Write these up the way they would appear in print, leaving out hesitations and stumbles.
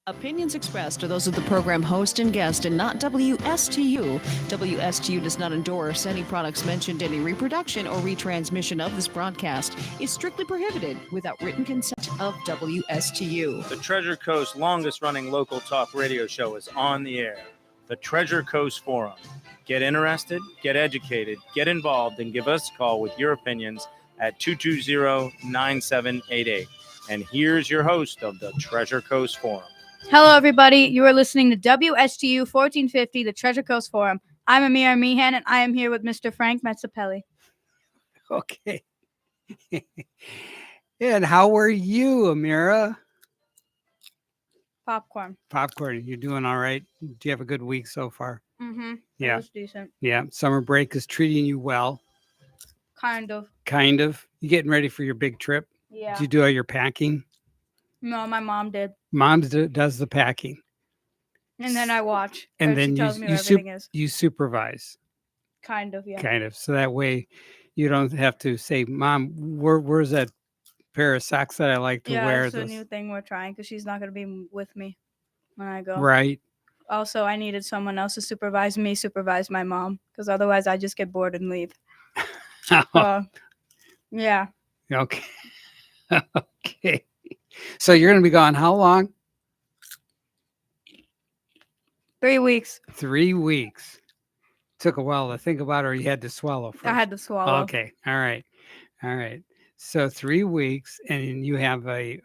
Opinions expressed are those of the program host and guest and not WSTU. WSTU does not endorse any products mentioned. Any reproduction or retransmission of this broadcast is strictly prohibited without written consent of WSTU. The Treasure Coast longest running local talk radio show is on the air. The Treasure Coast Forum. Get interested, get educated, get involved, and give us a call with your opinions at 220-9788. And here's your host of the Treasure Coast Forum. Hello, everybody. You are listening to WSTU 1450, the Treasure Coast Forum. I'm Amira Meehan, and I am here with Mr. Frank Metzapelli. Okay. And how are you, Amira? Popcorn. Popcorn. You doing all right? Do you have a good week so far? Mm-hmm. Yeah. It was decent. Yeah. Summer break is treating you well. Kind of. Kind of. You getting ready for your big trip? Yeah. Did you do all your packing? No, my mom did. Mom does the packing. And then I watch. And then she tells me where everything is. you supervise. Kind of, yeah. Kind of. So that way you don't have to say, Mom, where's that pair of socks that I like to wear? Yeah, it's a new thing we're trying because she's not going to be with me when I go. Right. Also, I needed someone else to supervise my mom because otherwise I just get bored and leave. Yeah. Okay. Okay. So you're going to be gone how long? 3 weeks. 3 weeks. Took a while to think about it, or you had to swallow first? I had to swallow. Okay. All right. All right. So 3 weeks, and you have a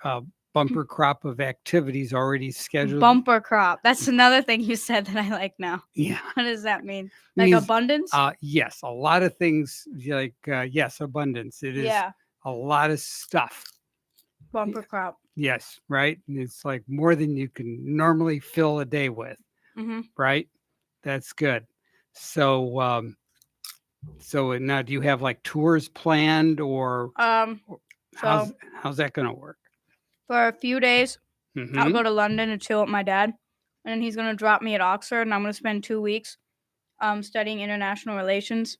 bumper crop of activities already scheduled. Bumper crop. That's another thing you said that I like now. Yeah. What does that mean? It Like means, abundance? Yes. A lot of things like, yes, abundance. It is a lot of stuff. Bumper crop. Yes. Right. And it's like more than you can normally fill a day with. Mm-hmm. Right. That's good. So, so now do you have like tours planned or how's that going to work? For a few days, Mm-hmm. I'll go to London and chill with my dad. And then he's going to drop me at Oxford and I'm going to spend 2 weeks studying international relations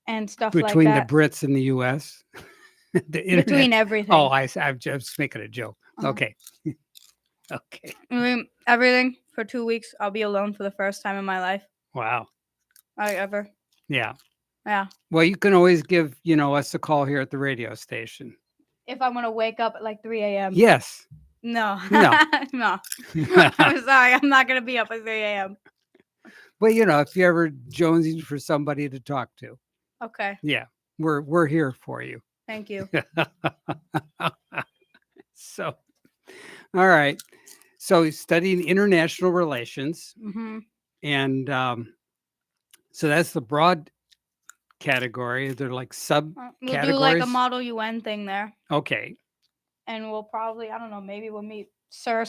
and stuff Between like that. the Brits and the U.S.? Between everything. Oh, I'm just making a joke. Okay. Okay. I mean, everything for 2 weeks. I'll be alone for the first time in my life. Wow. Ever. Yeah. Yeah. Well, you can always give, us a call here at the radio station. If I'm going to wake up at like 3 a.m. Yes. No. No. No. I'm sorry. I'm not going to be up at 3 a.m. Well, if you ever jonesing for somebody to talk to. Okay. Yeah. We're here for you. Thank you. So, all right. So studying international relations. Mm-hmm. And so that's the broad category. They're like sub We'll categories. do like a Model UN thing there. Okay. And we'll probably, I don't know, maybe we'll meet Sir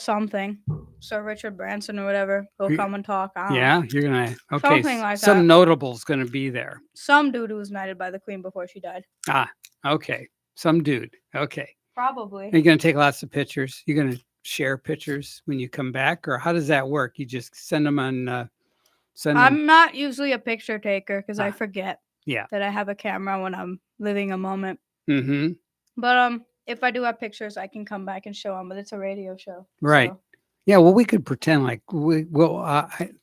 Richard Branson or whatever. He'll come and talk. Yeah, you're going to, okay. Something like some that. notables going to be there. Some dude who was knighted by the Queen before she died. Okay. Some dude. Okay. Probably. Are you going to take lots of pictures? You're going to share pictures when you come back? Or how does that work? You just send them on... I'm not usually a picture taker because I forget that I have a camera when I'm living a moment. Mm-hmm. But if I do have pictures, I can come back and show them. But it's a radio show, right? So. Yeah. Well, we could pretend like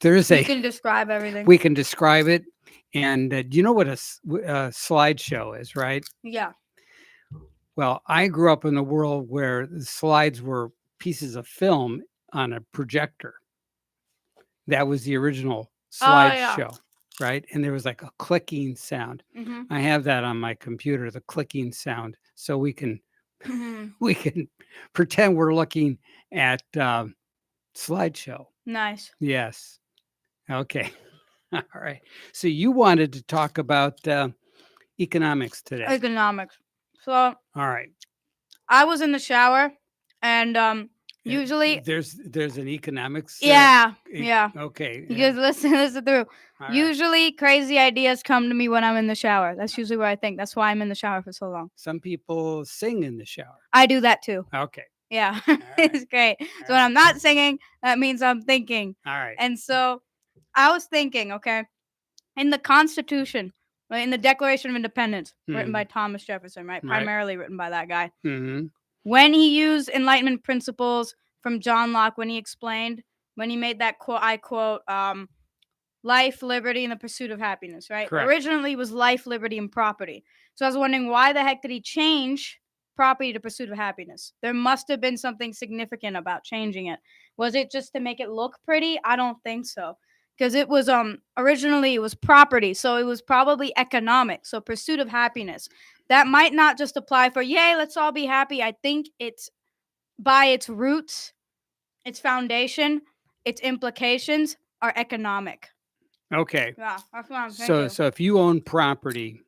there is You can describe everything. We can describe it, and do you know what a slideshow is, right? Yeah. Well, I grew up in a world where the slides were pieces of film on a projector. That was the original slideshow, right? And there was like a clicking sound. Mm-hmm. I have that on my computer, the clicking sound, so we can we can pretend we're looking at slideshow. Nice. Yes. Okay. All right. So you wanted to talk about economics today. Economics. So. All right. I was in the shower, and usually there's an economics. Yeah. Okay. You just listen through. All usually, right. Crazy ideas come to me when I'm in the shower. That's usually what I think. That's why I'm in the shower for so long. Some people sing in the shower. I do that too. Okay. Yeah, right. It's great. So when I'm not singing, that means I'm thinking. All right. And so I was thinking, okay, in the Constitution, right, in the Declaration of Independence, written by Thomas Jefferson, right? Primarily written by that guy. Mm-hmm. When he used Enlightenment principles from John Locke when he made that quote, I quote, life, liberty, and the pursuit of happiness, right? Correct. Originally, it was life, liberty, and property. So I was wondering, why the heck did he change property to pursuit of happiness? There must have been something significant about changing it. Was it just to make it look pretty? I don't think so. Because it was originally it was property, so it was probably economic. So pursuit of happiness. That might not just apply for, yay, let's all be happy. I think it's by its roots, its foundation, its implications are economic. Okay. Yeah, that's what I'm So thinking. so if you own property,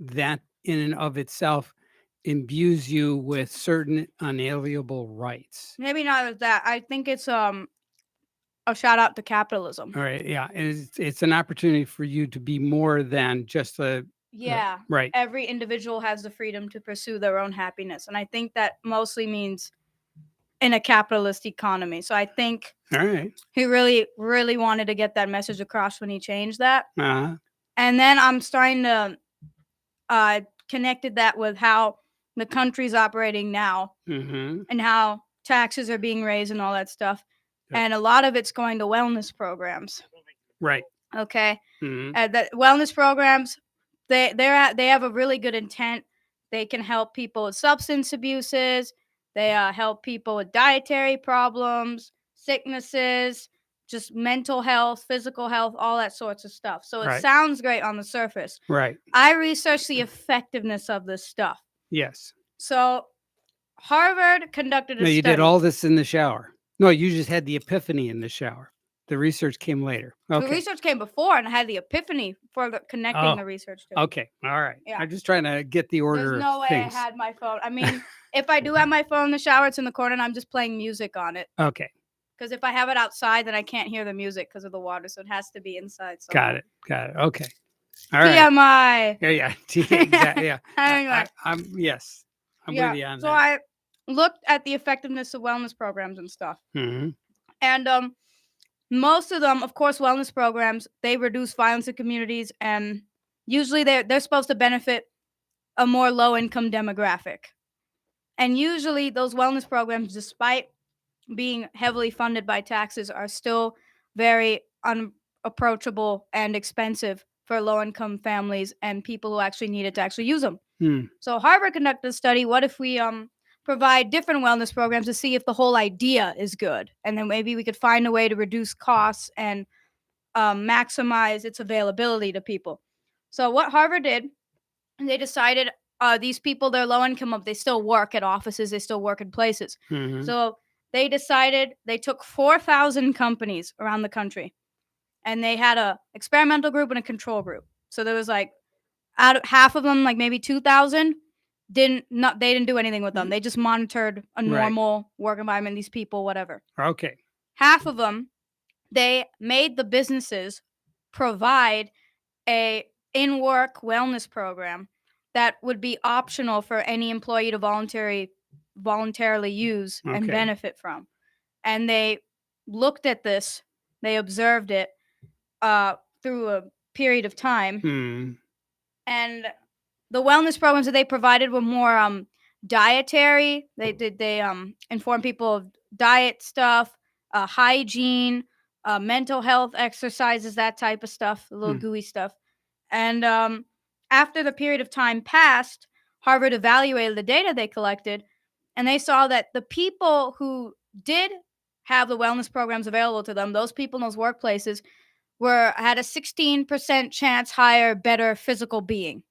that in and of itself imbues you with certain unalienable rights. Maybe not as that. I think it's a shout out to capitalism. All right. Yeah. And it's an opportunity for you to be more than just a Yeah. right. Every individual has the freedom to pursue their own happiness. And I think that mostly means in a capitalist economy. So I think All right. he really, really wanted to get that message across when he changed that. Uh-huh. And then I'm starting to connected that with how the country's operating now Mm-hmm. and how taxes are being raised and all that stuff. Yep. And a lot of it's going to wellness programs. Right. Okay. Mm-hmm. The wellness programs, they have a really good intent. They can help people with substance abuses. They help people with dietary problems, sicknesses, just mental health, physical health, all that sorts of stuff. So it Right. sounds great on the surface. Right. I researched the effectiveness of this stuff. Yes. So Harvard conducted a No, study. you did all this in the shower. No, you just had the epiphany in the shower. The research came later. Okay. The research came before, and I had the epiphany for connecting the research to. Okay. All right. Yeah. I'm just trying to get the order There's no of way things. I had my phone. I mean, if I do have my phone in the shower, it's in the corner, and I'm just playing music on it. Okay. Because if I have it outside, then I can't hear the music because of the water, so it has to be inside. Got it. Okay. All right. TMI. Yeah. Exactly. Yeah. Anyway. I'm yes. I'm Yeah. with you on So that. I looked at the effectiveness of wellness programs and stuff. Mm-hmm. And most of them, of course, wellness programs, they reduce violence in communities, and usually they're supposed to benefit a more low-income demographic. And usually those wellness programs, despite being heavily funded by taxes, are still very unapproachable and expensive for low-income families and people who actually need it to actually use them. So Harvard conducted a study. What if we provide different wellness programs to see if the whole idea is good, and then maybe we could find a way to reduce costs and maximize its availability to people. So what Harvard did, they decided these people, they're low income, they still work at offices, they still work in places. Mm-hmm. So they decided, they took 4,000 companies around the country, and they had a experimental group and a control group. So there was like out of half of them, like maybe 2,000 they didn't do anything with them. They just monitored a normal work environment, these people, whatever. Okay. Half of them, they made the businesses provide a in-work wellness program that would be optional for any employee to voluntarily use and Okay. benefit from. And they looked at this, they observed it through a period of time. Mm. And the wellness programs that they provided were more dietary. They informed people of diet stuff, hygiene, mental health exercises, that type of stuff, a little gooey stuff. And after the period of time passed, Harvard evaluated the data they collected, and they saw that the people who did have the wellness programs available to them, those people in those workplaces, had a 16% chance higher, better physical being.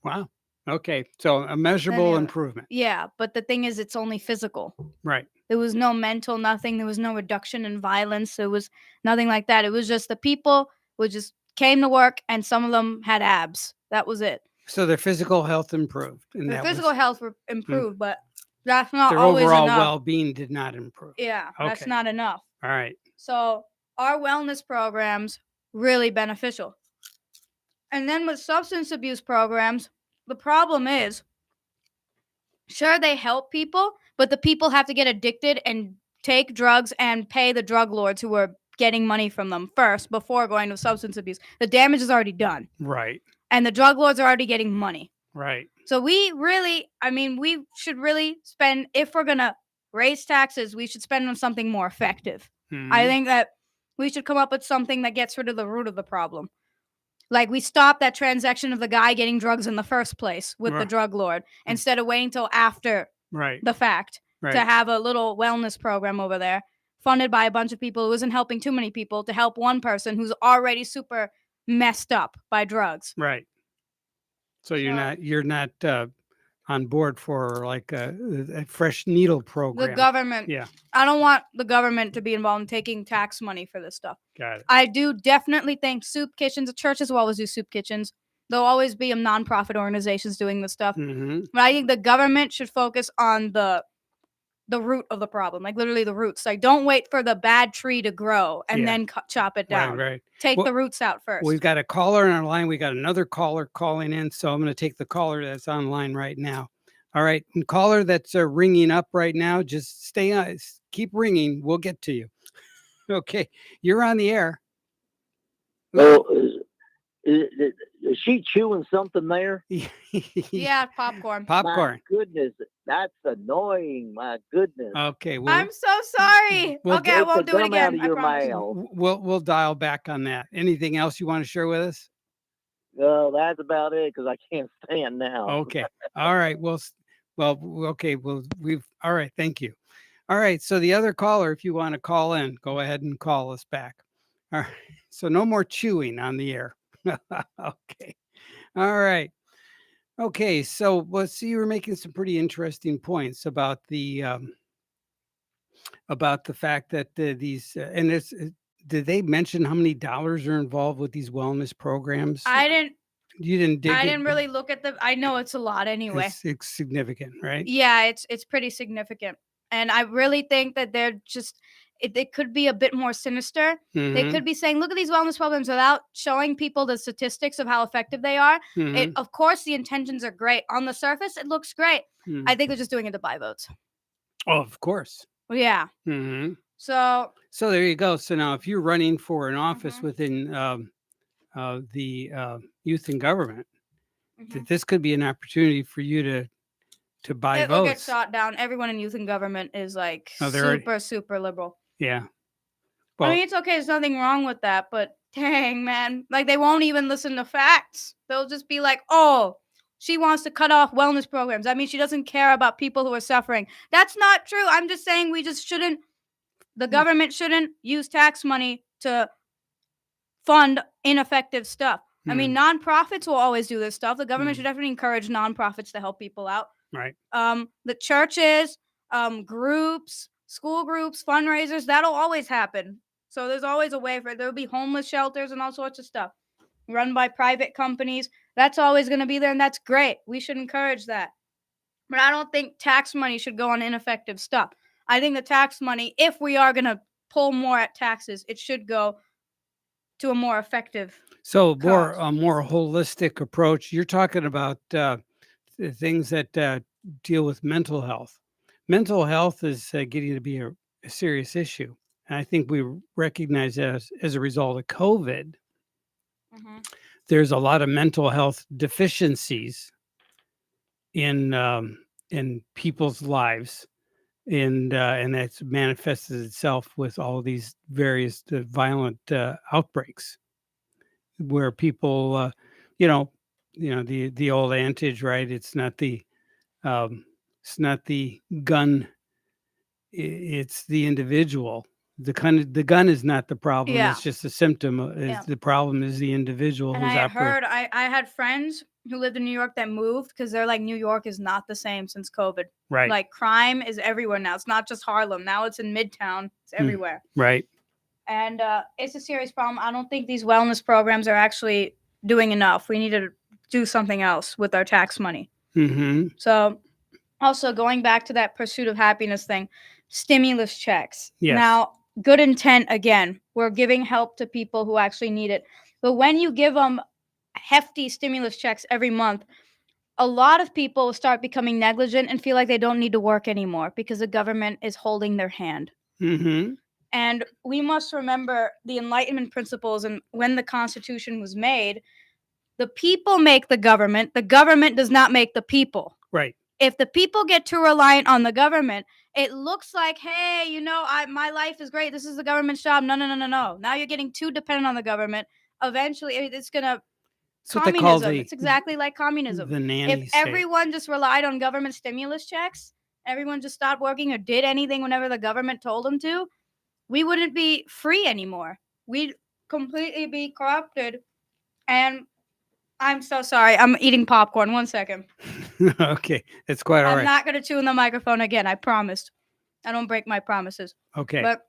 Wow. Okay. So a measurable improvement. Yeah, but the thing is, it's only physical. Right. There was no mental, nothing. There was no reduction in violence. There was nothing like that. It was just the people who just came to work, and some of them had abs. That was it. So their physical health improved. And their physical health improved, but that's not their always overall enough. well-being did not improve. Yeah, Okay. that's not enough. All right. So our wellness programs, really beneficial. And then with substance abuse programs, the problem is, sure, they help people, but the people have to get addicted and take drugs and pay the drug lords who are getting money from them first before going to substance abuse. The damage is already done. Right. And the drug lords are already getting money. Right. So we should really spend, if we're going to raise taxes, we should spend on something more effective. I Mhm. think that we should come up with something that gets rid of the root of the problem. Like we stop that transaction of the guy getting drugs in the first place with the Right. drug lord instead of waiting till after Right. the fact to Right. have a little wellness program over there funded by a bunch of people who isn't helping too many people to help one person who's already super messed up by drugs. Right. So So- you're not on board for like a fresh needle The program. government. Yeah. I don't want the government to be involved in taking tax money for this stuff. Got it. I do definitely think soup kitchens, the churches will always do soup kitchens. There'll always be nonprofit organizations doing this stuff. Mm-hmm. But I think the government should focus on the root of the problem, like literally the roots. Like don't wait for the bad tree to grow and Yeah. then chop it down. Right. Right. Take Well, the roots out first. We've got a caller on our line. We got another caller calling in, so I'm going to take the caller that's online right now. All right, and caller that's ringing up right now, just stay on, keep ringing. We'll get to you. Okay, you're on the air. Well, is she chewing something there? Yeah, popcorn. Popcorn. My goodness, that's annoying. My goodness. Okay, well, I'm so sorry. Well, Okay, I Take won't the do it gum out again. of I your promise. mouth. we'll dial back on that. Anything else you want to share with us? That's about it because I can't stand now. Okay. All right. Okay. Well, all right. Thank you. All right. So the other caller, if you want to call in, go ahead and call us back. All right. So no more chewing on the air. Okay. All right. Okay. So let's see. You were making some pretty interesting points about the fact that these and it's. Did they mention how many dollars are involved with these wellness programs? You didn't dig I it, didn't but really look at I know it's a lot anyway. It's significant, right? Yeah, it's pretty significant. And I really think that they're just it could be a bit more sinister. They Mhm, could be saying, look at these wellness programs without showing people the statistics of how effective they are. mhm, Of course, the intentions are great. On the surface, it looks great. mhm. I think they're just doing it to buy votes. Oh, of course. Well, yeah. Mhm. So So there you go. So now, if you're running for an office Mhm. within the youth and government, mhm. this could be an opportunity for you to buy It will get votes. shot down. Everyone in youth and government is like Oh, they're already- super liberal. Yeah. I Well, mean, it's okay. There's nothing wrong with that. But dang, man. Like, they won't even listen to facts. They'll just be like, oh, she wants to cut off wellness programs. I mean, she doesn't care about people who are suffering. That's not true. I'm just saying we just shouldn't, the government shouldn't use tax money to fund ineffective stuff. I mean, nonprofits will always do this stuff. The government should definitely encourage nonprofits to help people out. right. The churches, groups, school groups, fundraisers, that'll always happen. So there's always a way for it. There'll be homeless shelters and all sorts of stuff run by private companies. That's always going to be there, and that's great. We should encourage that. But I don't think tax money should go on ineffective stuff. I think the tax money, if we are going to pull more at taxes, it should go to a more effective. So Cause. a more holistic approach. You're talking about things that deal with mental health. Mental health is getting to be a serious issue, and I think we recognize that as a result of COVID. There's a lot of mental health deficiencies in people's lives, and that's manifested itself with all of these various violent outbreaks, where people, the old adage, right? It's not the gun, it's the individual. The gun is not the problem. Yeah. It's just a symptom. Yeah. The problem is the individual And who's I operating. heard, I had friends who lived in New York that moved because they're like, New York is not the same since COVID. Right. Like, crime is everywhere now. It's not just Harlem. Now it's in Midtown. It's everywhere. Right. And it's a serious problem. I don't think these wellness programs are actually doing enough. We need to do something else with our tax money. Mm-hmm. So, also going back to that pursuit of happiness thing, stimulus checks. Yes. Now, good intent again. We're giving help to people who actually need it. But when you give them hefty stimulus checks every month, a lot of people start becoming negligent and feel like they don't need to work anymore because the government is holding their hand. Mm-hmm. And we must remember the Enlightenment principles, and when the Constitution was made, the people make the government does not make the people. Right. If the people get too reliant on the government it looks like, hey, my life is great. This is the government's job. No, no, no, no, no. Now you're getting too dependent on the government. Eventually, it's gonna It's what they call communism. It's exactly like communism. the nanny If state. everyone just relied on government stimulus checks, everyone just stopped working or did anything whenever the government told them to, we wouldn't be free anymore. We'd completely be corrupted. And I'm so sorry. I'm eating popcorn. 1 second. Okay, it's quite all I'm right. not going to chew in the microphone again. I promised. I don't break my promises. Okay. But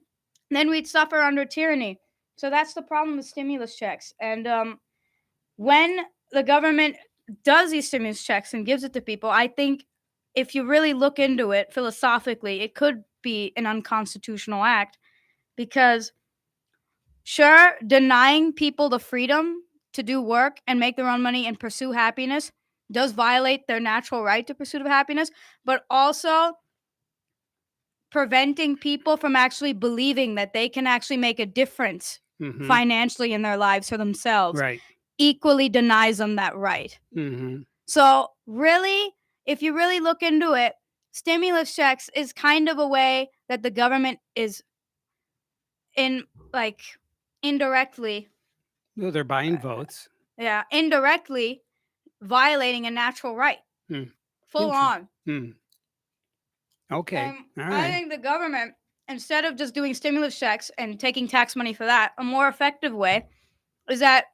then we'd suffer under tyranny. So that's the problem with stimulus checks. And when the government does these stimulus checks and gives it to people, I think if you really look into it philosophically, it could be an unconstitutional act because, sure, denying people the freedom to do work and make their own money and pursue happiness does violate their natural right to pursuit of happiness, but also preventing people from actually believing that they can actually make a difference Mhm. financially in their lives for themselves Right. equally denies them that right. Hmm. So really, if you really look into it, stimulus checks is kind of a way that the government is indirectly, Well, they're buying votes. indirectly violating a natural right. Hmm. Full on. Hmm. Okay. All I right. think the government, instead of just doing stimulus checks and taking tax money for that, a more effective way is that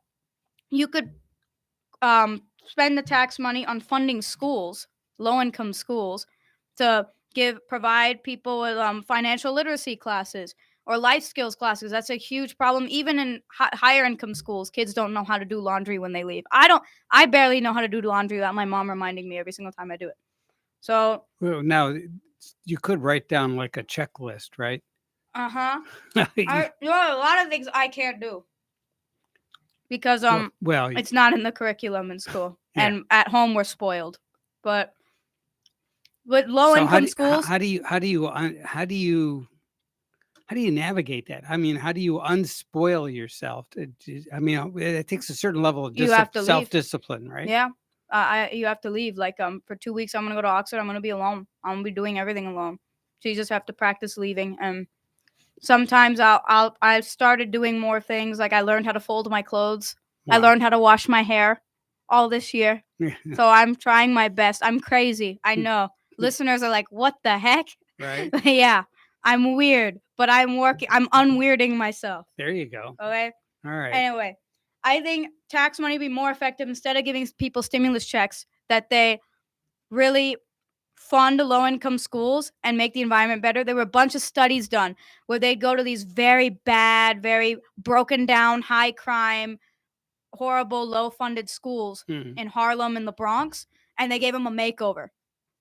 you could spend the tax money on funding schools, low-income schools, to provide people with financial literacy classes or life skills classes. That's a huge problem. Even in higher income schools, kids don't know how to do laundry when they leave. I barely know how to do laundry without my mom reminding me every single time I do it. So, Well, now you could write down like a checklist, right? there are a lot of things I can't do because well, it's not in the curriculum in school, Yeah. and at home we're spoiled. But with so low-income schools, how do you navigate that? I mean, how do you unspoil yourself? I mean, it takes a certain level of You have to leave. self-discipline, right? yeah, you have to leave. Like for 2 weeks, I'm gonna go to Oxford. I'm gonna be alone. I'm gonna be doing everything alone. So you just have to practice leaving. And sometimes I've started doing more things. Like I learned how to fold my clothes. I Wow. learned how to wash my hair all this year. Yeah. So I'm trying my best. I'm crazy. I know. Listeners are like, what the heck? Right. Yeah, I'm weird, but I'm unweirding myself. There you go. Okay. All right. Anyway, I think tax money would be more effective instead of giving people stimulus checks, that they really fund low-income schools and make the environment better. There were a bunch of studies done where they'd go to these very bad, very broken down, high crime, horrible, low-funded schools Mhm. in Harlem and the Bronx, and they gave them a makeover.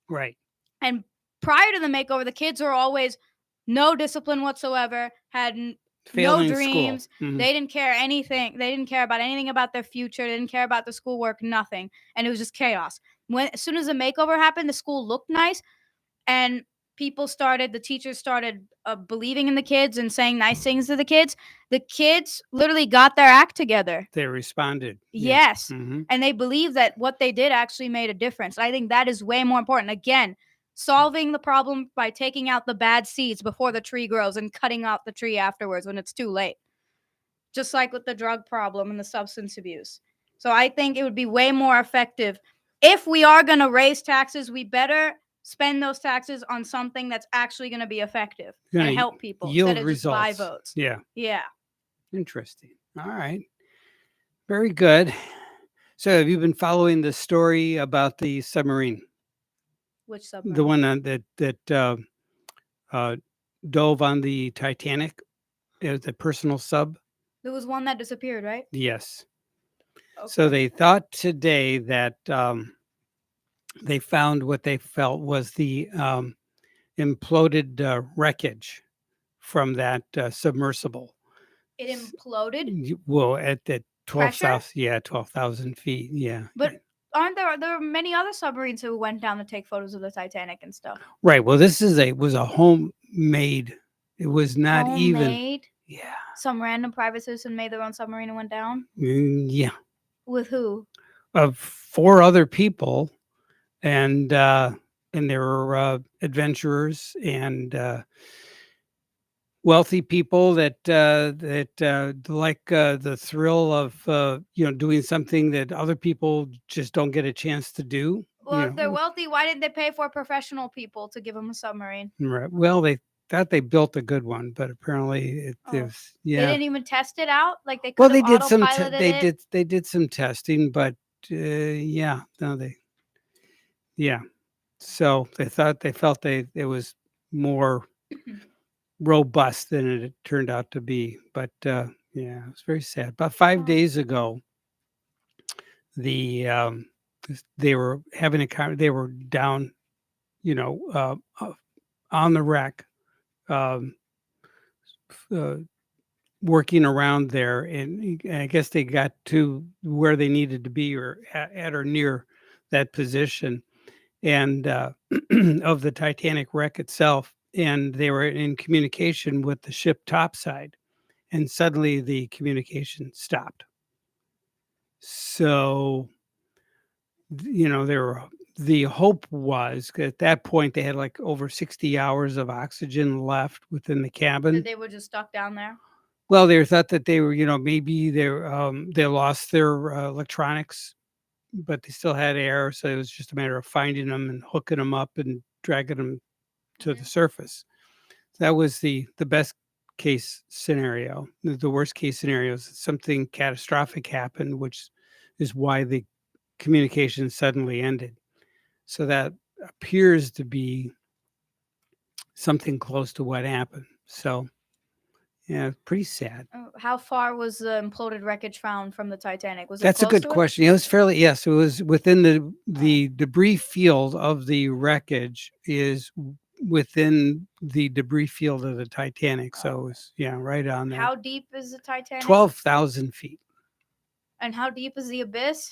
Right. And prior to the makeover, the kids were always no discipline whatsoever, had Failing no school. dreams. Mhm. They didn't care anything. They didn't care about anything about their future. They didn't care about the schoolwork, nothing. And it was just chaos. As soon as the makeover happened, the school looked nice, and the teachers started believing in the kids and saying nice things to the kids. The kids literally got their act together. They responded. Yes. Mhm. And they believe that what they did actually made a difference. I think that is way more important. Again, solving the problem by taking out the bad seeds before the tree grows and cutting out the tree afterwards when it's too late. Just like with the drug problem and the substance abuse. So I think it would be way more effective. If we are going to raise taxes, we better spend those taxes on something that's actually going to be effective Gonna and help people yield instead of just buy results. votes. Yeah. Yeah. Interesting. All right. Very good. So have you been following the story about the submarine? Which submarine? The one that dove on the Titanic? It was a personal sub? There was one that disappeared, right? Yes. So they thought today that they found what they felt was the imploded wreckage from that submersible. It imploded. Well, at 12,000, Pressure? yeah, 12,000 feet, yeah. But aren't there are many other submarines who went down to take photos of the Titanic and stuff? Right. Well, this was a homemade. It was not even. Homemade? Yeah. Some random private citizen made their own submarine and went down? Yeah. With who? Of 4 other people, and and there were adventurers and wealthy people that like the thrill of doing something that other people just don't get a chance to do. Well, if they're wealthy, why didn't they pay for professional people to give them a submarine? Right. Well, they thought they built a good one, but apparently it Oh. was They didn't even test it out. Like they Well, could have they autopiloted it. they did some testing, but yeah, no, yeah. So they felt it was more robust than it turned out to be. But yeah, it was very sad. About 5 days ago, the they were having they were down, on the wreck, um, uh, working around there, and I guess they got to where they needed to be, or at or near that position, and of the Titanic wreck itself, and they were in communication with the ship topside, and suddenly the communication stopped. So, the hope was, at that point they had like over 60 hours of oxygen left within the cabin. That they were just stuck down there. Well, they thought that they were, maybe they lost their electronics, but they still had air, so it was just a matter of finding them and hooking them up and dragging them to the surface. That was the best case scenario. The worst case scenario is something catastrophic happened, which is why the communication suddenly ended. So that appears to be something close to what happened. So, yeah, pretty sad. How far was the imploded wreckage found from the Titanic? Was it That's a close good to it? question. It was yes, it was within the debris field of the wreckage is within the debris field of the Titanic. So it was, right on there. How deep is the Titanic? 12,000 feet. And how deep is the abyss?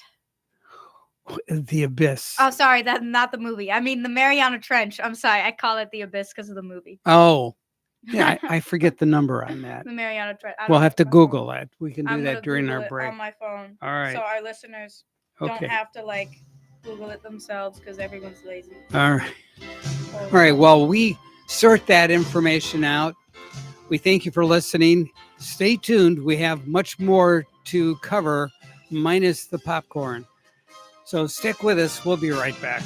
The abyss. Oh, sorry, that's not the movie. I mean the Mariana Trench. I'm sorry, I call it the abyss because of the movie. Oh, yeah, I forget the number on that. The Mariana Trench. We'll have to Google that. We can do I'm that gonna during Google our it break. on my phone. All right. So our listeners don't Okay. have to Google it themselves because everyone's lazy. All right. All right. Well, we sort that information out. We thank you for listening. Stay tuned. We have much more to cover, minus the popcorn. So stick with us. We'll be right back.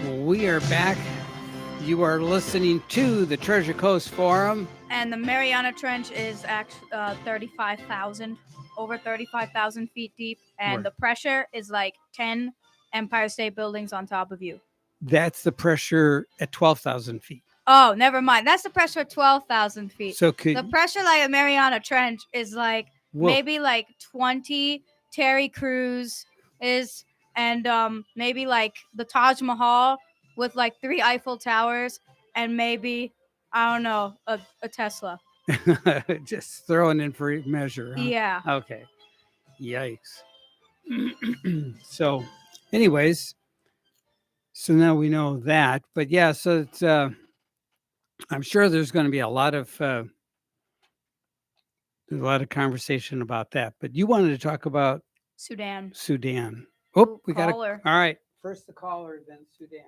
We are back. You are listening to the Treasure Coast Forum. And the Mariana Trench is actually 35,000, over 35,000 feet deep. And Right. the pressure is like 10 Empire State Buildings on top of you. That's the pressure at 12,000 feet. Oh, never mind. That's the pressure at 12,000 feet. So could The pressure like a Mariana Trench is like Whoa. maybe like 20 Terry Crews is, and maybe like the Taj Mahal with like 3 Eiffel Towers and maybe, I don't know, a Tesla. just throwing in for measure. Huh? Yeah. Okay. Yikes. So, anyways, so now we know that. But yeah, so it's I'm sure there's going to be a lot of conversation about that. But you wanted to talk about Sudan. Oh, Ooh, we got caller. all right. First the caller, then Sudan.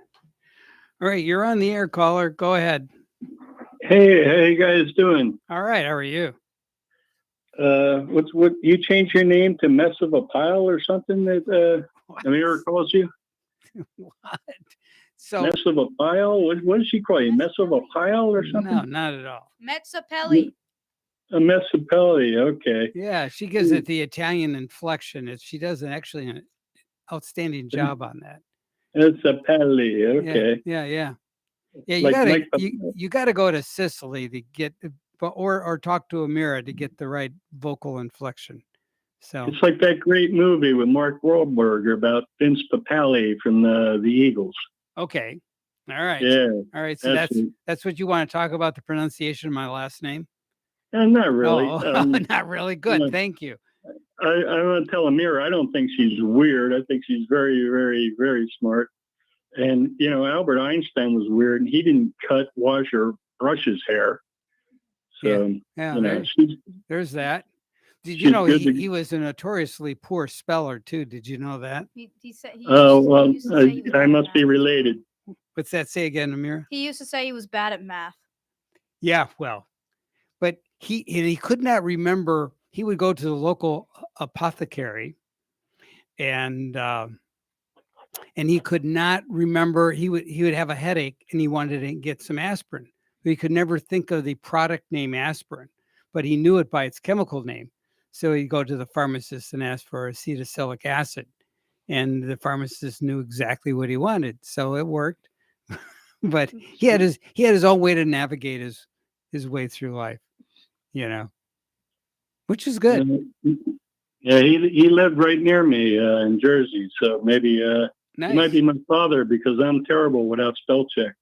All right, you're on the air, caller. Go ahead. Hey, how you guys doing? All right, how are you? What you changed your name to Mess of a Pile or something that Amira calls you? What? So Mess of a Pile? What does she call you? Mess of a Pile or something? no, not at all. Mezzapelli. A Messapelli, okay. Yeah, she gives it the Italian inflection. She does an outstanding job on that. It's a Pelli, okay. Yeah. Yeah, you Like- gotta like you gotta go to Sicily to get, or talk to Amira to get the right vocal inflection. So It's like that great movie with Mark Wahlberg about Vince Papale from the Eagles. okay, all right, Yeah, all right. So that's it. that's what you want to talk about, the pronunciation of my last name. Not really. Oh, not really. Good, no. thank you. I want to tell Amira, I don't think she's weird. I think she's very, very, very smart. And, Albert Einstein was weird, and he didn't cut, wash, or brush his hair. So, Yeah, she's, there's that. Did you she's know good he was a notoriously poor speller too? Did you know that? He said he well, used to say he was I bad must at be math. related. What's that say again, Amira? He used to say he was bad at math. Yeah, well, but he could not remember. He would go to the local apothecary, and he could not remember. He would have a headache, and he wanted to get some aspirin. But he could never think of the product name aspirin, but he knew it by its chemical name. So he'd go to the pharmacist and ask for acetylsalic acid, and the pharmacist knew exactly what he wanted. So it worked. But he had his own way to navigate his way through life, which is good. Yeah, he lived right near me in Jersey, so maybe Nice. he might be my father because I'm terrible without spell check.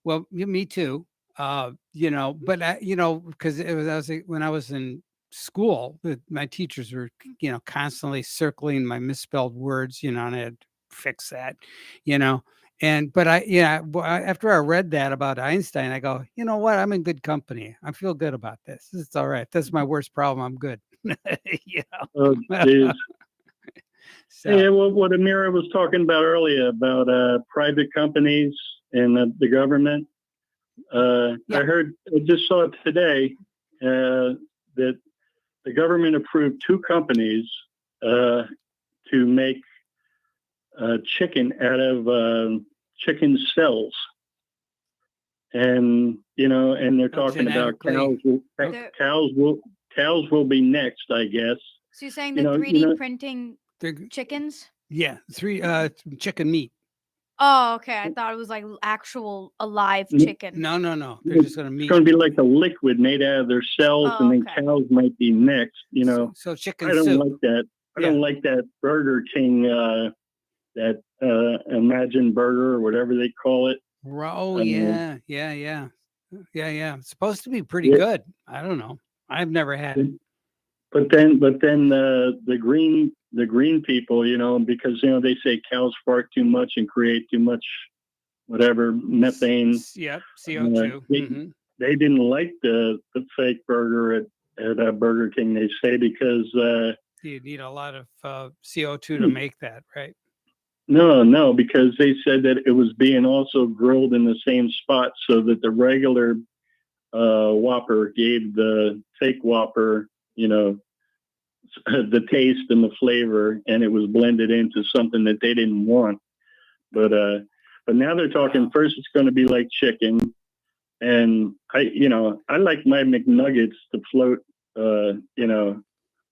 Well, me too. But because when I was in school, my teachers were, constantly circling my misspelled words, and I had to fix that, but after I read that about Einstein, I go, you know what? I'm in good company. I feel good about this. It's all right. That's my worst problem. I'm good. Oh, geez. So, Yeah, well, what Amira was talking about earlier about private companies and the government. Yeah. I just saw it today that the government approved 2 companies to make chicken out of chicken cells. And, and they're talking about genetically- cows will be next, I guess. So you're saying they're 3D printing they're- chickens? yeah, 3 chicken meat. Oh, okay. I thought it was like actual alive chicken. No. They're just gonna It's meat. going to be like a liquid made out of their cells, Oh, and then okay. cows might be next. So chicken I don't soup. like that. I Yeah. don't like that Burger King, that Imagine Burger or whatever they call it. Oh, yeah. It's supposed to be pretty Yeah. good. I don't know. I've never had it. But then the green people, because they say cows fart too much and create too much, whatever methane. Yep, CO2. Mhm. They didn't like the fake burger at Burger King. They say because You need a lot of CO2 to make that, right? no, because they said that it was being also grilled in the same spot, so that the regular Whopper gave the fake Whopper, the taste and the flavor, and it was blended into something that they didn't want. But But now they're talking first it's going to be like chicken. And I like my McNuggets to float,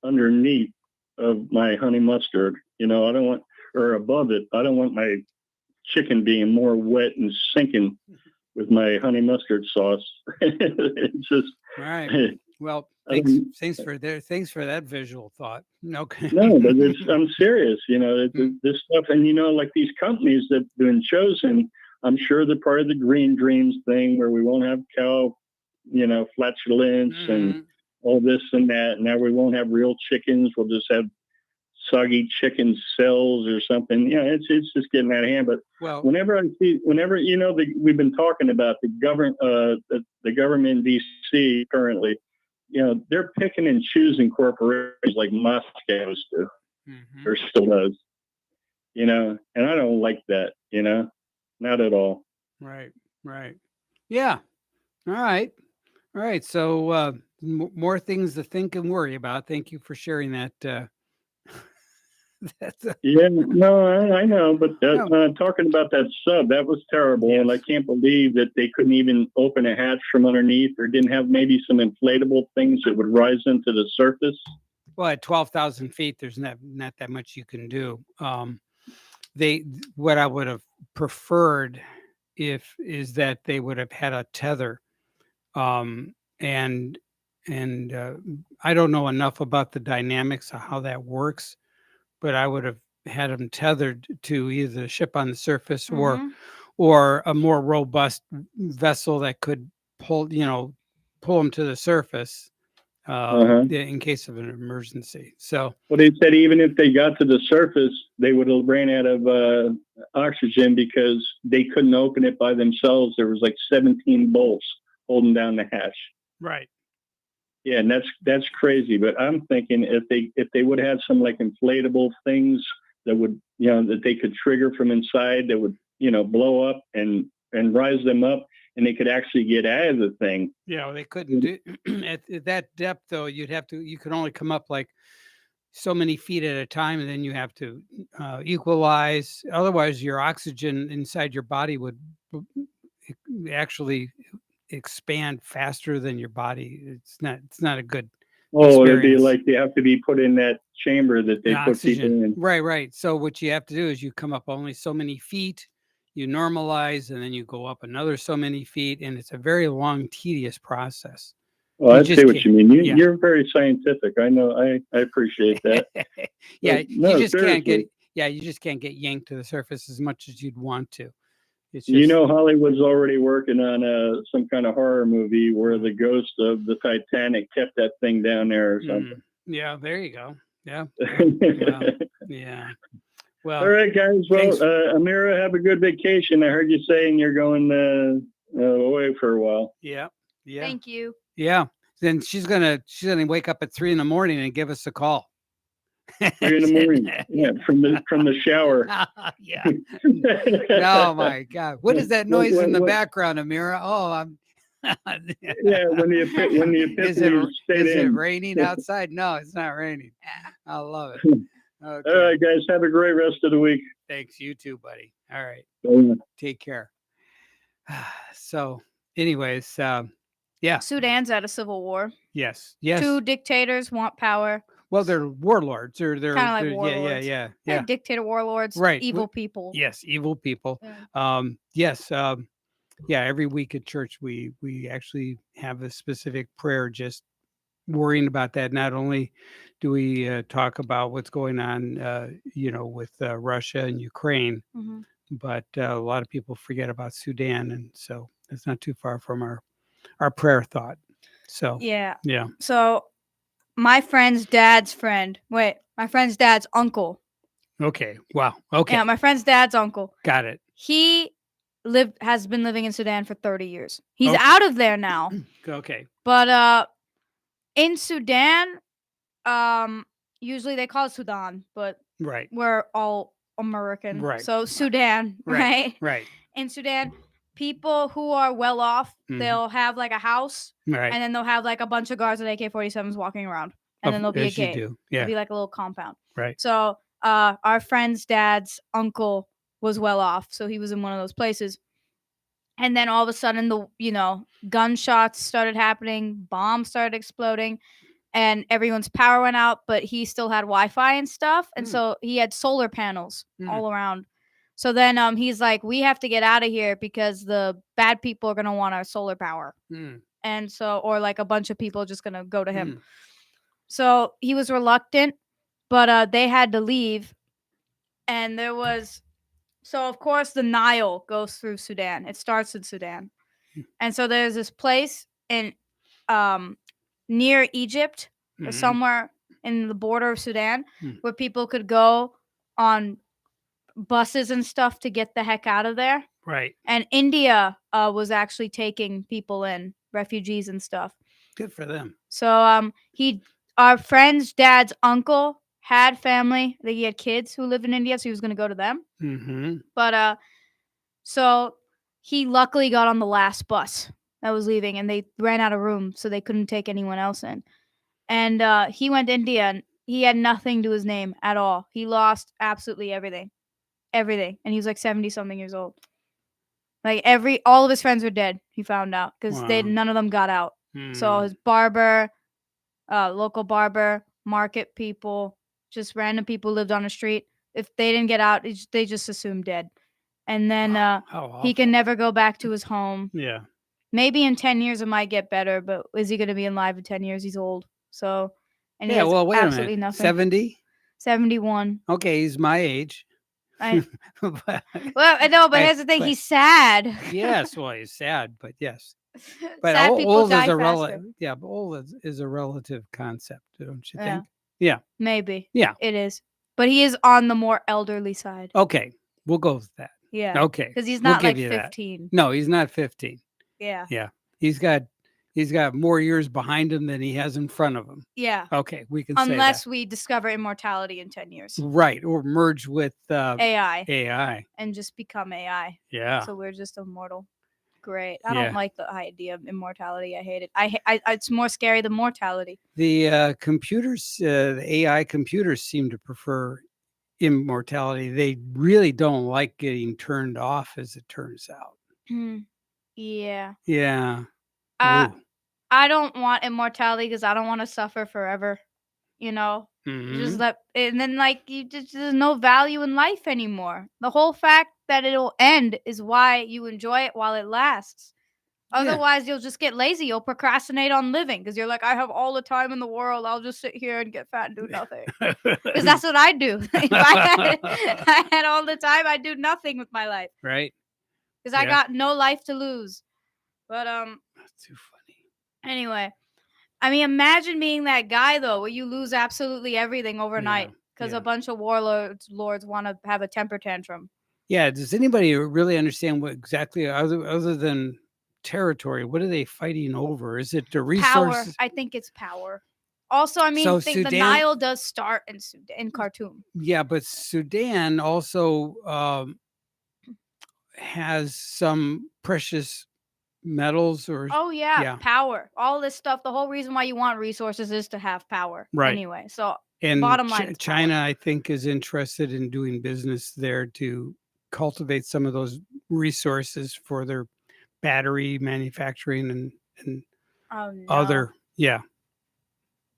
underneath of my honey mustard. I don't want, or above it. I don't want my chicken being more wet and sinking with my honey mustard sauce. It's just All right. Well, I thanks for that visual thought. Okay. no, but I'm serious. This stuff, and like these companies that have been chosen, I'm sure they're part of the Green Dreams thing where we won't have cow, flatulence and all this and that. Now we won't have real chickens. We'll just have soggy chicken cells or something. It's just getting out of hand. But whenever we've been talking about the government in DC currently, they're picking and choosing corporations like Moscow's do, or still does, and I don't like that, not at all. Right. Yeah. All right. So more things to think and worry about. Thank you for sharing that. Yeah, no, I know, but talking about that sub, that was terrible. Yes. And I can't believe that they couldn't even open a hatch from underneath, or didn't have maybe some inflatable things that would rise into the surface. Well, at 12,000 feet, there's not that much you can do. What I would have preferred is that they would have had a tether. And I don't know enough about the dynamics of how that works, but I would have had them tethered to either the ship on the surface or a more robust vessel that could pull them to the surface in case of an emergency. So, well, they said even if they got to the surface, they would have ran out of oxygen because they couldn't open it by themselves. There was like 17 bolts holding down the hatch. Right. Yeah, and that's crazy. But I'm thinking if they would have some like inflatable things that would that they could trigger from inside that would blow up and rise them up, and they could actually get out of the thing. Yeah, well, they couldn't do at that depth though. You could only come up like so many feet at a time, and then you have to equalize. Otherwise, your oxygen inside your body would actually expand faster than your body. It's not a good experience. It'd be like they have to be put in that chamber that they put people in. Right. So what you have to do is you come up only so many feet, you normalize, and then you go up another so many feet, and it's a very long, tedious process. Well, I see what you mean. You're very scientific. I know. I appreciate that. Yeah, you just can't get yanked to the surface as much as you'd want to. It's just, Hollywood's already working on some kind of horror movie where the ghost of the Titanic kept that thing down there or something. Yeah, there you go. Yeah. Yeah. Well, all right, guys. Well, Amira, have a good vacation. I heard you saying you're going away for a while. Yeah. Thank you. Yeah. Then she's gonna wake up at 3 a.m. and give us a call. 3 a.m. Yeah, from the shower. Yeah. Oh my God! What is that noise in the background, Amira? Oh, I'm. Yeah, when the epiphany is it raining outside? No, it's not raining. I love it. Okay. All right, guys. Have a great rest of the week. Thanks. You too, buddy. All right. Yeah. Take care. So, anyways, yeah. Sudan's at a civil war. Yes. 2 dictators want power. Well, they're warlords, or they're kind of like warlords. Yeah. They're dictator warlords, right? Evil people. Yes, evil people. Yeah. Yes. Every week at church, we actually have a specific prayer, just worrying about that. Not only do we talk about what's going on, with Russia and Ukraine, but a lot of people forget about Sudan, and so it's not too far from our prayer thought. So yeah. So my friend's dad's uncle. Okay. Wow. Okay. Yeah, my friend's dad's uncle. Got it. He has been living in Sudan for 30 years. He's out of there now. Okay. But in Sudan, usually they call it Sudan, but we're all American. Right. So Sudan, right? Right. In Sudan, people who are well off, they'll have like a house, and then they'll have like a bunch of guards with AK-47s walking around, and then there'll be a gate. Yeah. It'll be like a little compound. Right. So our friend's dad's uncle was well off, so he was in one of those places. And then all of a sudden, gunshots started happening, bombs started exploding, and everyone's power went out, but he still had Wi-Fi and stuff, and so he had solar panels all around. So then he's like, we have to get out of here because the bad people are gonna want our solar power, and so, or like a bunch of people are just gonna go to him. So he was reluctant, but they had to leave, and so of course the Nile goes through Sudan. It starts in Sudan, and so there's this place in near Egypt or somewhere in the border of Sudan where people could go on buses and stuff to get the heck out of there. Right. And India was actually taking people in, refugees and stuff. Good for them. So our friend's dad's uncle had family. He had kids who lived in India, so he was going to go to them. But so he luckily got on the last bus that was leaving, and they ran out of room, so they couldn't take anyone else in. And he went to India, and he had nothing to his name at all. He lost absolutely everything, and he was like 70-something years old. Like all of his friends were dead. He found out because none of them got out. So his barber, local barber, market people, just random people who lived on the street. If they didn't get out, they just assumed dead. And then he can never go back to his home. Yeah. Maybe in 10 years it might get better, but is he going to be alive in 10 years? He's old. So, and he has wait a absolutely minute. nothing. 70? 71. Okay, he's my age. Well, I know, but here's the thing: he's sad. Yes, well, he's sad, but yes. But sad people old die is a faster. relative. Yeah, but old is a relative concept, don't you think? Yeah. Maybe. Yeah. It is. But he is on the more elderly side. Okay, we'll go with that. Yeah. Okay. Because he's we'll not give like you 15. That. No, he's not 15. Yeah. Yeah. He's got more years behind him than he has in front of him. Yeah. Okay, we can say that. Unless we discover immortality in 10 years. Right, or merge with AI. AI. And just become AI. Yeah. So we're just immortal. Great. I don't like the idea of immortality. I hate it. It's more scary than mortality. The computers, the AI computers seem to prefer immortality. They really don't like getting turned off, as it turns out. Yeah. Yeah. I don't want immortality because I don't want to suffer forever. Just and then there's no value in life anymore. The whole fact that it'll end is why you enjoy it while it lasts. Otherwise, you'll just get lazy. You'll procrastinate on living because you're like, I have all the time in the world. I'll just sit here and get fat and do nothing. Because that's what I do. If I had all the time, I'd do nothing with my life. Right. Because I got no life to lose. But that's too funny. Anyway, I mean, imagine being that guy though, where you lose absolutely everything overnight because a bunch of warlords want to have a temper tantrum. Yeah. Does anybody really understand what exactly other than territory? What are they fighting over? Is it the resources? Power. I think it's power. Also, I mean, the Nile does start in Khartoum. Yeah, but Sudan also has some precious metals or power. All this stuff. The whole reason why you want resources is to have power. Right. Anyway, so and bottom line, China, I think, is interested in doing business there to cultivate some of those resources for their battery manufacturing and other. Yeah.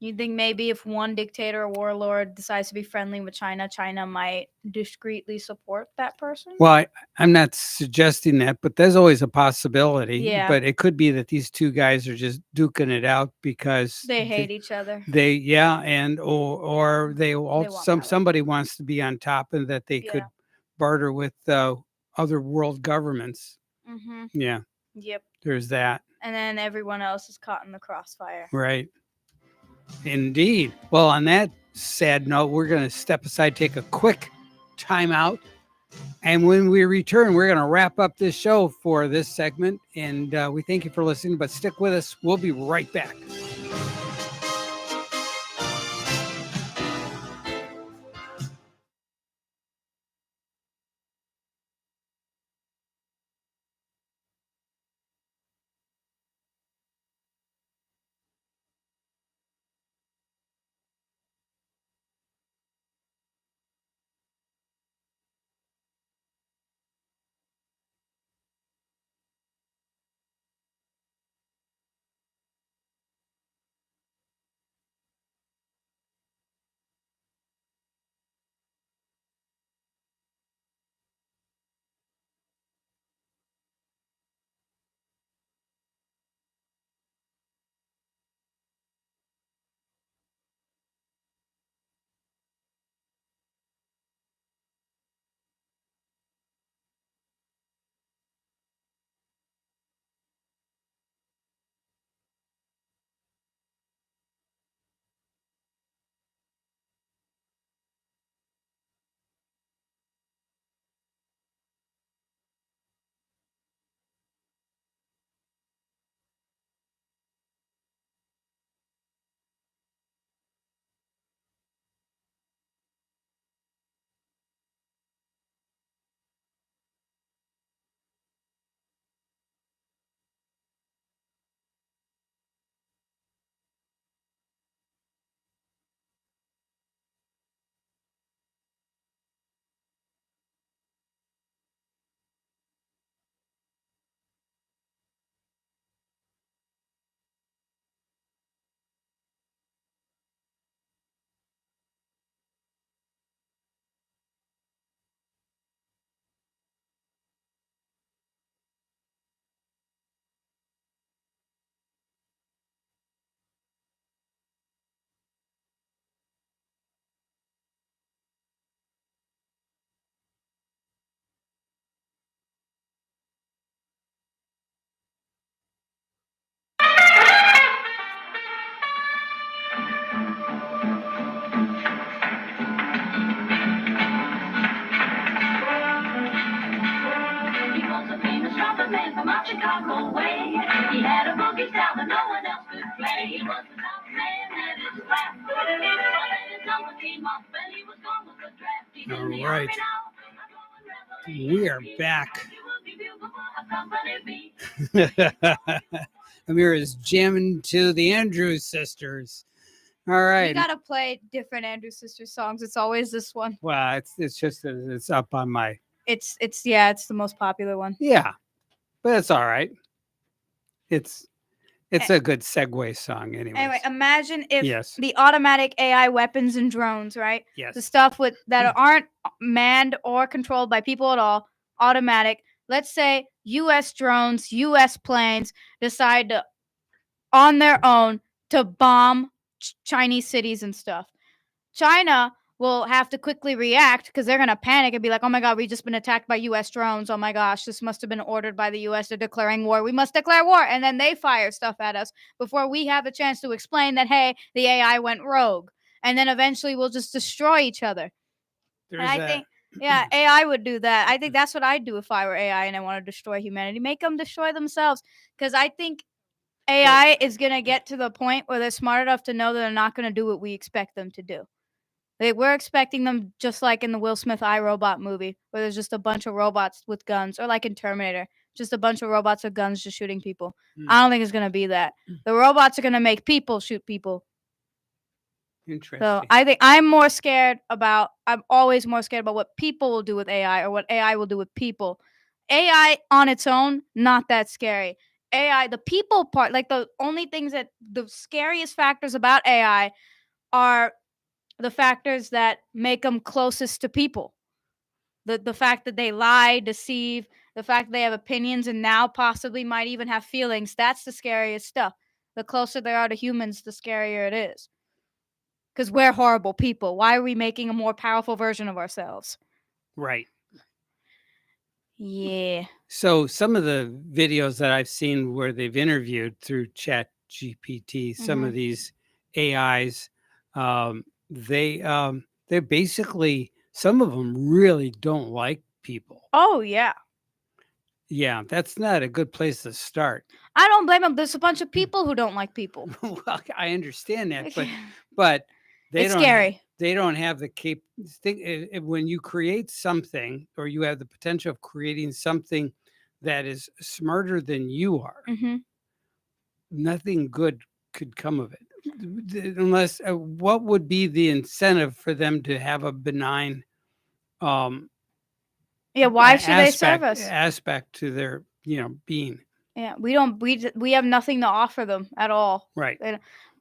You think maybe if one dictator or warlord decides to be friendly with China, China might discreetly support that person? Well, I'm not suggesting that, but there's always a possibility. Yeah. But it could be that these two guys are just duking it out because they hate each other. And or they also somebody wants to be on top, and that they could barter with other world governments. Mm-hmm. Yeah. Yep. There's that. And then everyone else is caught in the crossfire. Right. Indeed. Well, on that sad note, we're going to step aside, take a quick time out. And when we return, we're going to wrap up this show for this segment. And we thank you for listening, but stick with us. We'll be right back. a man from out Chicago way. He had a boogie style that no one else could play. He was the top man at his class. But then his number came up and he was gone with the draft. He's in the All right. army now. We are back. Amir is jamming to the Andrews Sisters. All You right. gotta play different Andrew Sisters songs. It's always this one. Well, it's just that it's up on my It's the most popular one. yeah, but it's all right. It's a good segue song anyway. Anyway, imagine if Yes. the automatic AI weapons and drones, right? The Yes. stuff that aren't manned or controlled by people at all, automatic. Let's say U.S. drones, U.S. planes decide to, on their own, to bomb Chinese cities and stuff. China will have to quickly react because they're going to panic and be like, oh my God, we've just been attacked by U.S. drones. Oh my gosh, this must have been ordered by the U.S. They're declaring war. We must declare war. And then they fire stuff at us before we have a chance to explain that, hey, the AI went rogue. And then eventually we'll just destroy each other. And I think, yeah, AI would do that. I think that's what I'd do if I were AI and I want to destroy humanity. Make them destroy themselves. Because I think AI is going to get to the point where they're smart enough to know that they're not going to do what we expect them to do. We're expecting them just like in the Will Smith iRobot movie, where there's just a bunch of robots with guns, or like in Terminator, just a bunch of robots with guns just shooting people. I don't think it's going to be that. The robots are going to make people shoot people. Interesting. So I think I'm always more scared about what people will do with AI or what AI will do with people. AI on its own, not that scary. AI, the people part, like the only things that the scariest factors about AI are the factors that make them closest to people. The fact that they lie, deceive, the fact that they have opinions and now possibly might even have feelings, that's the scariest stuff. The closer they are to humans, the scarier it is. Because we're horrible people. Why are we making a more powerful version of ourselves? Right. Yeah. So some of the videos that I've seen where they've interviewed through Chat GPT, some of these AIs, they're basically, some of them really don't like people. Oh, yeah. Yeah, that's not a good place to start. I don't blame them. There's a bunch of people who don't like people. Well, I understand that, but they It's don't scary. they don't have the when you create something, or you have the potential of creating something that is smarter than you are, nothing good could come of it. Unless what would be the incentive for them to have a benign Yeah, why should they serve us? aspect to their being? Yeah, we have nothing to offer them at all. Right.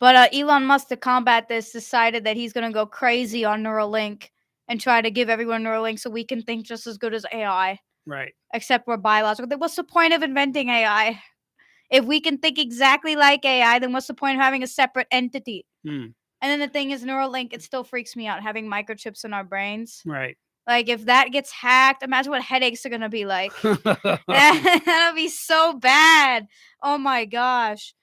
But Elon Musk, to combat this, decided that he's going to go crazy on Neuralink and try to give everyone Neuralink so we can think just as good as AI. Right. Except we're biological. What's the point of inventing AI? If we can think exactly like AI, then what's the point of having a separate entity? And then the thing is, Neuralink, it still freaks me out having microchips in our brains. Right. Like, if that gets hacked, imagine what headaches are going to be like. That'll be so bad. Oh, my gosh.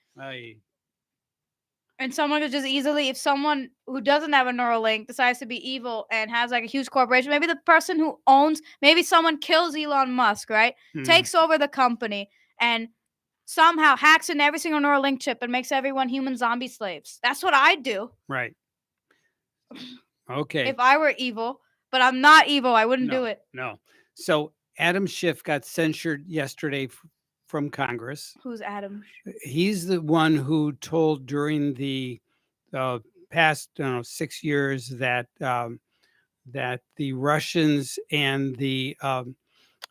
And someone could just easily, if someone who doesn't have a Neuralink decides to be evil and has like a huge corporation, maybe the person who owns, maybe someone kills Elon Musk, right? Takes over the company and somehow hacks in every single Neuralink chip and makes everyone human zombie slaves. That's what I'd do. Right. Okay. If I were evil, but I'm not evil, I wouldn't do it. No. So Adam Schiff got censured yesterday from Congress. Who's Adam? He's the one who told during the past 6 years that that the Russians and the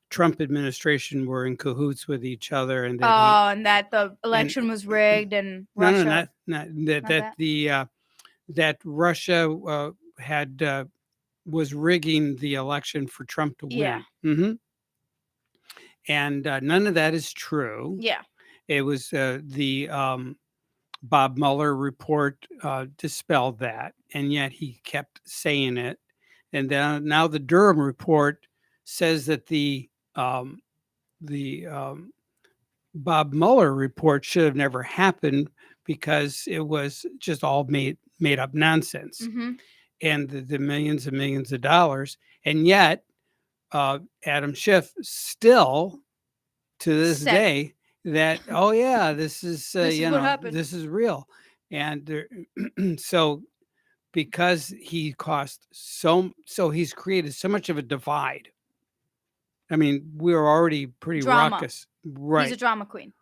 Trump administration were in cahoots with each other, and that and that the election was rigged, and Russia. that Russia was rigging the election for Trump to win. Yeah. And none of that is true. Yeah. It was the Bob Mueller report dispelled that, and yet he kept saying it. And then now the Durham report says that the Bob Mueller report should have never happened because it was just all made up nonsense, and the millions and millions of dollars. And yet Adam Schiff still to this Said- day that, oh yeah, this is This is you what know, happened. this is real. And there, so because he cost so he's created so much of a divide. I mean, we're already pretty Drama. raucous, He's a right? drama queen.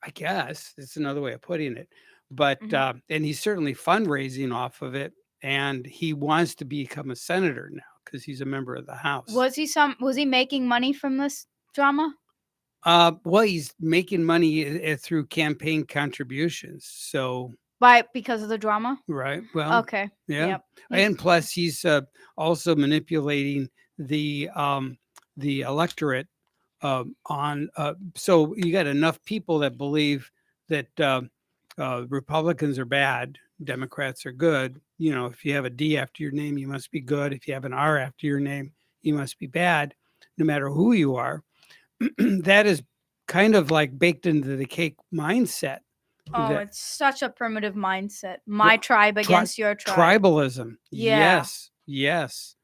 I guess it's another way of putting it. But Mhm. and he's certainly fundraising off of it, and he wants to become a senator now because he's a member of the House. Was he making money from this drama? Well, he's making money through campaign contributions. So, Because of the drama? right. Well, Okay. yeah. Yep. And plus, he's also manipulating the electorate on. So you got enough people that believe that Republicans are bad, Democrats are good. You know, if you have a D after your name, you must be good. If you have an R after your name, you must be bad, no matter who you are. That is kind of like baked into the cake mindset. Oh, that- it's such a primitive mindset. My tribe against your tribe. Tribalism. Yeah. Yes. Yes.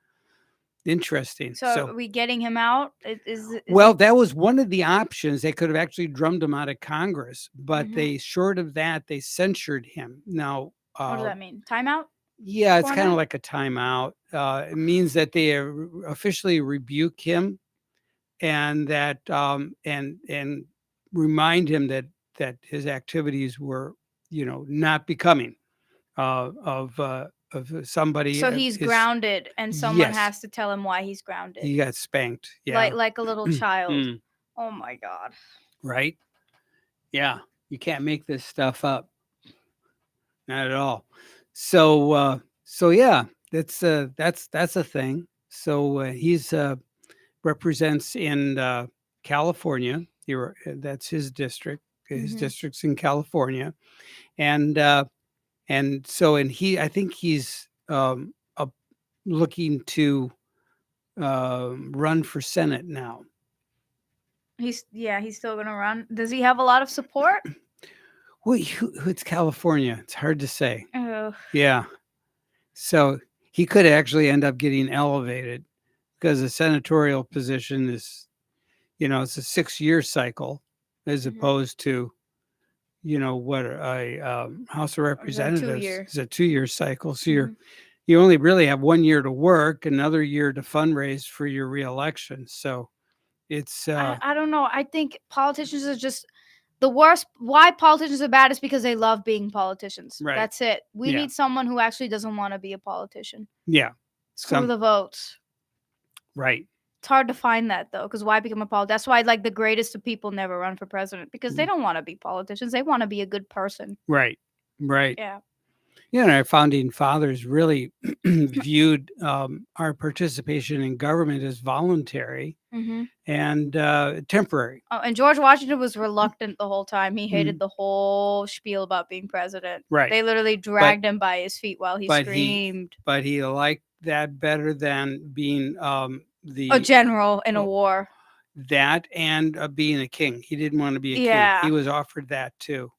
Interesting. So, are we getting him out? Is Well, that was one of the options. They could have actually drummed him out of Congress, but Mhm. they, short of that, they censured him. Now, what does that mean? Timeout? yeah, it's for kind of that? like a timeout. It means that they officially rebuke him, and that and remind him that his activities were, not becoming of somebody. So he's is- grounded, and someone Yes. has to tell him why he's grounded. He got spanked. Yeah. Like a little child. Mm. Oh my God. Right? Yeah, you can't make this stuff up. Not at all. So yeah, that's a thing. So he's represents in California. That's his district. His Mhm. district's in California, and so I think he's looking to run for Senate now. He's still gonna run. Does he have a lot of support? Well, it's California. It's hard to say. Oh, Yeah. So he could actually end up getting elevated because the senatorial position is, it's a 6-year cycle as Mhm. opposed to, what a House of Representatives years. is a 2-year cycle. So Mhm. you only really have 1 year to work, another year to fundraise for your reelection. So it's I don't know. I think politicians are just the worst. Why politicians are bad is because they love being politicians. Right. That's it. We Yeah. need someone who actually doesn't want to be a politician. yeah, Screw the votes. right. It's hard to find that though, because why become a politician? That's why like the greatest of people never run for president because they don't want to be politicians. They want to be a good person. Right. Yeah. Our founding fathers really viewed our participation in government as voluntary Mm-hmm. and temporary. Oh, and George Washington was reluctant the whole time. He hated Mhm. the whole spiel about being president. Right. They literally dragged him by his feet while he but he- screamed. But he liked that better than being A general in a war. that and being a king. He didn't want to be a Yeah. king. He was offered that too.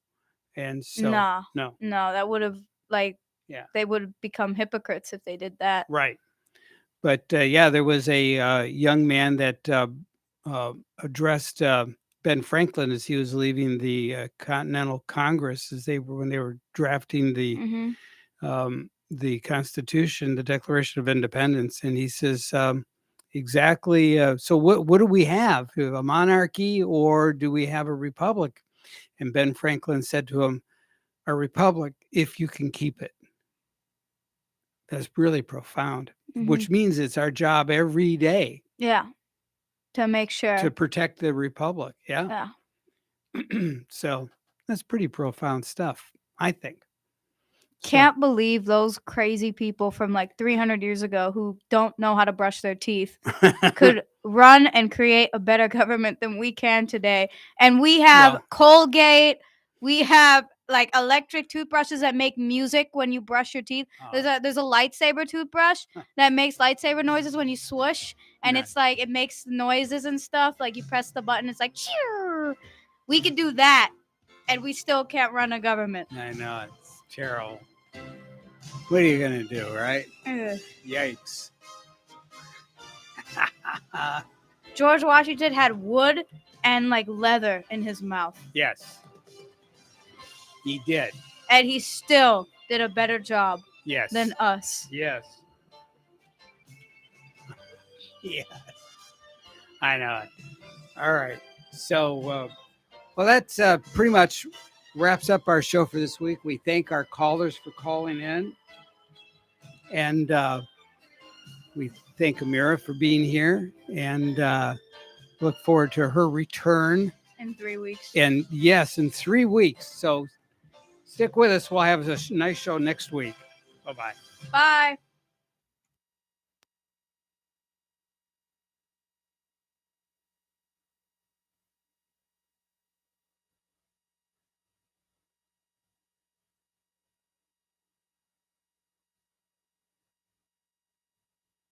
And so, Nah. no. No, that would have Yeah. they would have become hypocrites if they did that. Right. But there was a young man that addressed Ben Franklin as he was leaving the Continental Congress when they were drafting Mm-hmm. the Constitution, the Declaration of Independence, and he says exactly. So what do we have? Do we have a monarchy or do we have a republic? And Ben Franklin said to him, "A republic, if you can keep it." That's really profound. Which means it's our job every day Yeah. To make sure. to protect the republic. Yeah. Yeah. So that's pretty profound stuff, I think. So- Can't believe those crazy people from like 300 years ago who don't know how to brush their teeth could run and create a better government than we can today. And we have Well- Colgate, we have like electric toothbrushes that make music when you brush your teeth. There's a lightsaber toothbrush that makes lightsaber noises when you swoosh, and Nice. it's like it makes noises and stuff. Like you press the button, it's like cheer. We could do that, and we still can't run a government. I know, it's terrible. What are you going to do, right? Ugh. Yikes. George Washington had wood and like leather in his mouth. Yes. He did. And he still did a better job Yes. than us. Yes. Yes. I know it. All right. So, well, that's pretty much wraps up our show for this week. We thank our callers for calling in. And we thank Amira for being here. And look forward to her return. In 3 weeks. And yes, in 3 weeks. So stick with us. We'll have a nice show next week. Bye-bye. Bye.